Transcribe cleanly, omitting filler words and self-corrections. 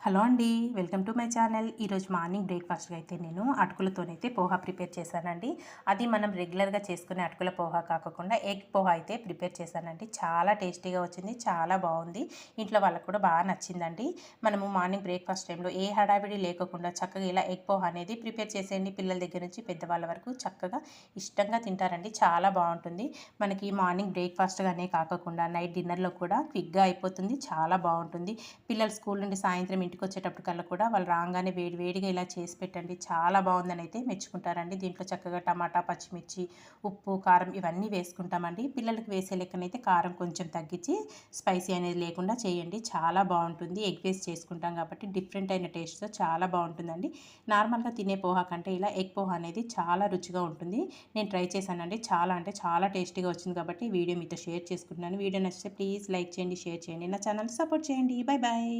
Hello అండి, welcome to my channel. ఈరోజు morning బ్రేక్ఫాస్ట్గా అయితే నేను అటుకులతోనైతే పోహా ప్రిపేర్ చేశానండి. అది మనం రెగ్యులర్గా చేసుకునే అటుకుల పోహా కాకుండా ఎగ్ పోహా అయితే ప్రిపేర్ చేశానండి. చాలా టేస్టీగా వచ్చింది, చాలా బాగుంది. ఇంట్లో వాళ్ళకు కూడా బాగా నచ్చిందండి. మనము మార్నింగ్ బ్రేక్ఫాస్ట్ టైంలో ఏ హడావిడి లేకుండా చక్కగా ఇలా ఎగ్ పోహా అనేది ప్రిపేర్ చేసేయండి. పిల్లల దగ్గర నుంచి పెద్దవాళ్ళ వరకు చక్కగా ఇష్టంగా తింటారండి. చాలా బాగుంటుంది. మనకి మార్నింగ్ బ్రేక్ఫాస్ట్గానే కాకుండా నైట్ డిన్నర్లో కూడా క్విక్గా అయిపోతుంది. చాలా బాగుంటుంది. పిల్లలు స్కూల్ నుండి సాయంత్రం ఇంటికి వచ్చేటప్పటికల్లా కూడా వాళ్ళు రాగానే వేడిగా ఇలా చేసి పెట్టండి, చాలా బాగుందని అయితే మెచ్చుకుంటారండి. దీంట్లో చక్కగా టమాటా, పచ్చిమిర్చి, ఉప్పు, కారం ఇవన్నీ వేసుకుంటామండి. పిల్లలకి వేసే లెక్కనైతే కారం కొంచెం తగ్గించి స్పైసీ అనేది లేకుండా చేయండి, చాలా బాగుంటుంది. ఎగ్ వేసి చేసుకుంటాం కాబట్టి డిఫరెంట్ అయిన టేస్ట్తో చాలా బాగుంటుందండి. నార్మల్గా తినే పోహా కంటే ఇలా ఎగ్ పోహా అనేది చాలా రుచిగా ఉంటుంది. నేను ట్రై చేశానండి, చాలా అంటే చాలా టేస్టీగా వచ్చింది కాబట్టి వీడియో మీతో షేర్ చేసుకుంటున్నాను. వీడియో నచ్చితే ప్లీజ్ లైక్ చేయండి, షేర్ చేయండి, నా ఛానల్ సపోర్ట్ చేయండి. Bye bye.